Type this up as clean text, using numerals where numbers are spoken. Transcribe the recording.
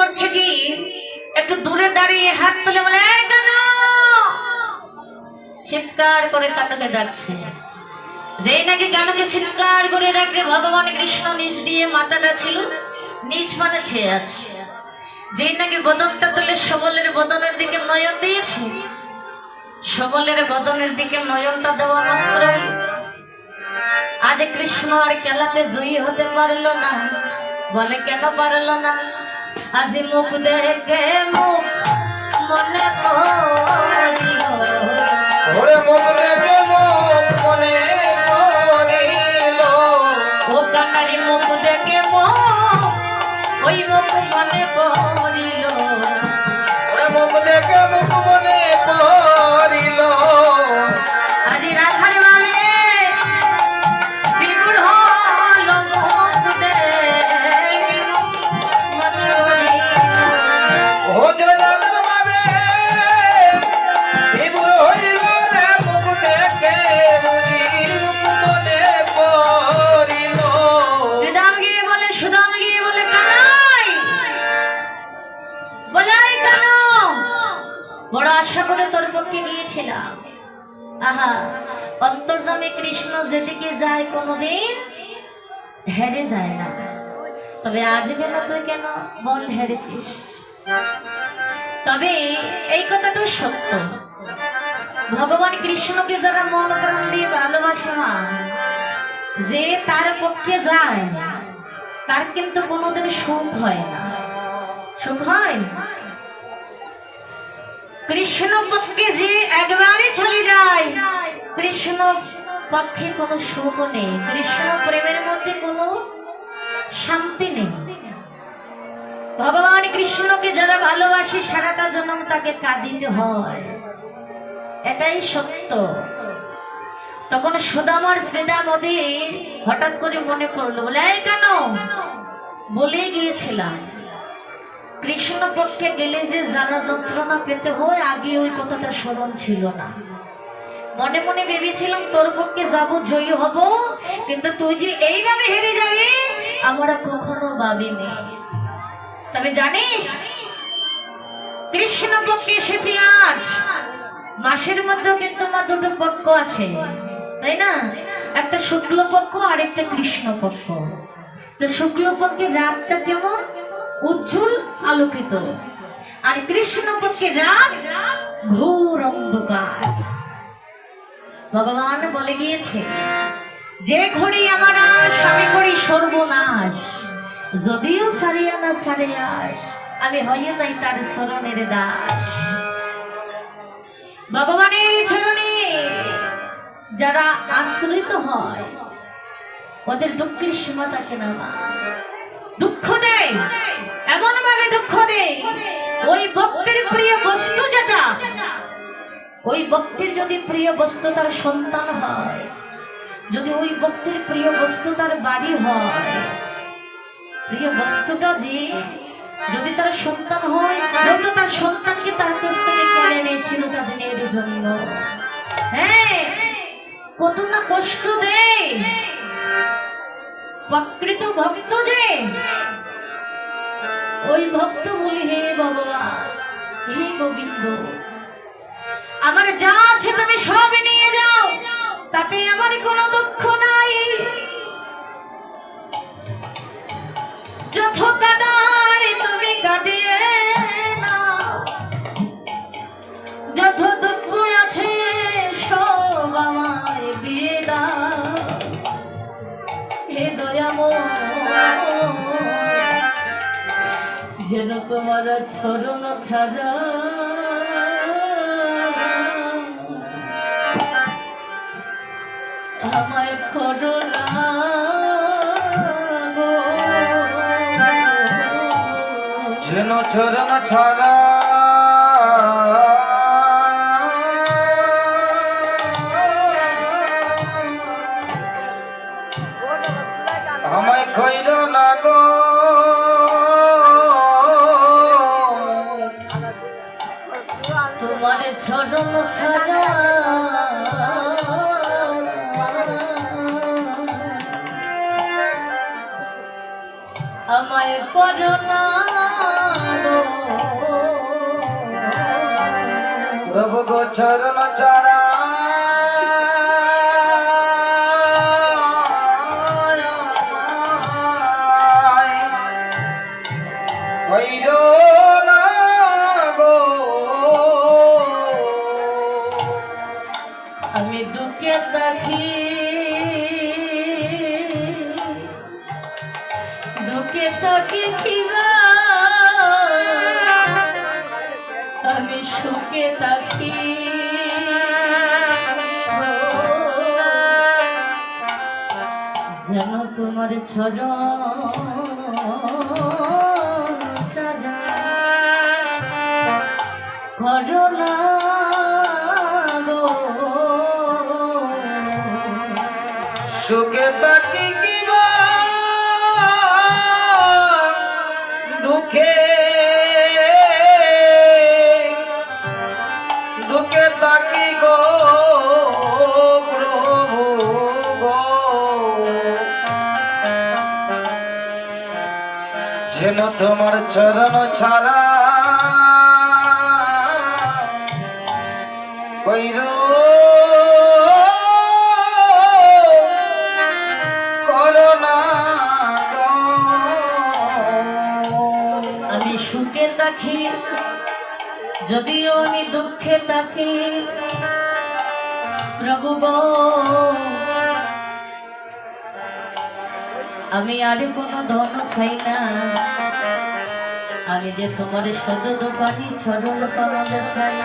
করছে কি, একটু দূরে দাঁড়িয়ে হাত তুলে বলে কেন, চিৎকার করে কানুকে ডাকছে। যেই নাকি কানুকে চিৎকার করে ডাকলে ভগবান কৃষ্ণ নিচ দিয়ে মাথাটা ছিল, নিচ মানে ছেয়ে আছে। যেই নাকি বদনটা তুলে সবলের বদনের দিকে নয়ন দিয়েছে, সবলের বদনের দিকে নয়নটা দেওয়া মাত্র আজ কৃষ্ণ আর খেলাতে জয়ী হতে পারলো না। বলে কেন পারলো না? আজ মুখ দেখে মুখ মনে পড়িল, মুখ দেখে মুখ মনে পড়িল, ও কানারি মুখ দেখে মুখ, ওই মুখ মনে পড়িল, মুখ দেখে মুখ মনে পড়িল। আজ রাধার বাবে বিপুল হল মুখ দেখে মনে পড়িল। ও জনার্দন ভাবে বিপুল হইল রে, মুখ দেখে বুঝি মুখ মনে পড়িল। সুদাম গিয়ে বলে কানাই, বলে কেন, বড় আশা করে তোর পক্ষে গিয়েছিলাম। আহা, অন্তর্যামী কৃষ্ণ যেদিকে যায় কোনোদিন হেরে যায় না, তবে আজ গেল তুই কেন বল হেরেছিস? তবে এই কথাটা সত্য, ভগবান কৃষ্ণকে যারা মন প্রাণ দিয়ে ভালোবাসে মা, যে তার পক্ষে যায় তার কিন্তু কোনোদিন সুখ হয় না। সুখ হয় কৃষ্ণ পক্ষে যে একবারই চলে যায়, কৃষ্ণ পক্ষে কোনো সুখ নেই, কৃষ্ণ প্রেমের মধ্যে কোনো শান্তি নেই। ভগবান কৃষ্ণকে যারা ভালোবাসে সারাটা জন্ম তাকে কাঁদিতে হয়, এটাই সত্য। তখন সুদামার শ্রীদা নদী হঠাৎ করে মনে পড়লো, বলে এই কেন, বলে গিয়েছিলাম কৃষ্ণ পক্ষে গেলে যে জ্বালা যন্ত্রণা পেতে হয়, আগে ওই কথাটা স্মরণ ছিল না। মনে মনে ভেবেছিলাম তোর পক্ষে যাব, জয়ী হব, কিন্তু তুই যে এইভাবে হেরে যাবি আমরা কখনো ভাবিনি। তবে জানিস কৃষ্ণ পক্ষে এসেছি আজ, মাসের মধ্যে কিন্তু আমার দুটো পক্ষ আছে, তাই না? একটা শুক্ল পক্ষ আর একটা কৃষ্ণ পক্ষ। তো শুক্ল পক্ষে রাতটা কেমন উজ্জ্বল আলোকিত, আর কৃষ্ণ পক্ষে রাত ঘোর অন্ধকার। ভগবান বলে গিয়েছে, যে ঘড়ি আমার আশ আমি করি সর্বনাশ, যদিও সারিয়া না সারে আস, আমি হয়ে যাই তার চরণের দাস। ভগবানের চরণে যারা আশ্রিত হয় ওদের দুঃখের সীমা থাকে না মা। দুঃখ দেয়, এমন ভাবে দুঃখ দেয়, ওই ভক্তের প্রিয় বস্তু যেটা, ওই ভক্তের যদি প্রিয় বস্তু তার সন্তান হয়, যদি ওই ভক্তের প্রিয় বস্তু তার বাড়ি হয়, প্রিয় বস্তুটা যে যদি তার সন্তান হয়, হয়তো তার সন্তানকে তার কাছ থেকে কেড়ে নিয়েছিল তাদের জন্য। হ্যাঁ, কত না কষ্ট দেয় প্রকৃত ভক্ত যে, ওই ভক্ত বলি হে ভগবান, হে গোবিন্দ, আমার যা আছে তুমি সব নিয়ে যাও, তাতে আমার কোনো দুঃখ নাই। যত কাদার তুমি কাঁদিয়ে নাও, যত দুঃখ আছে সব আমায় দিয়ে দাও, হে দয়াময়, যেন তোমার চরণ ছাড়া আমায় করো না গো, যেন চরণ ছাড়া আমায় কইর না গো, তোমার চরণ ছাড়া আমায় করো না চরণ ছাড়া কইর না গো আমি দুঃখে থাকি কিবা আমি সুখে থাকি যেন তোমার চরণ ছাড়া করোনা সুখে থাকি কিবা দুঃখে দুঃখে থাকি গো প্রভু গো যেন তোমার চরণ ছাড়া কইর করোনা আমি সুখে থাকি যদিও আমি দুঃখে থাকি প্রভু গো আমি আর কোনো ধন চাই না আমি যে তোমার সদত পানি চরণ কমলে চাই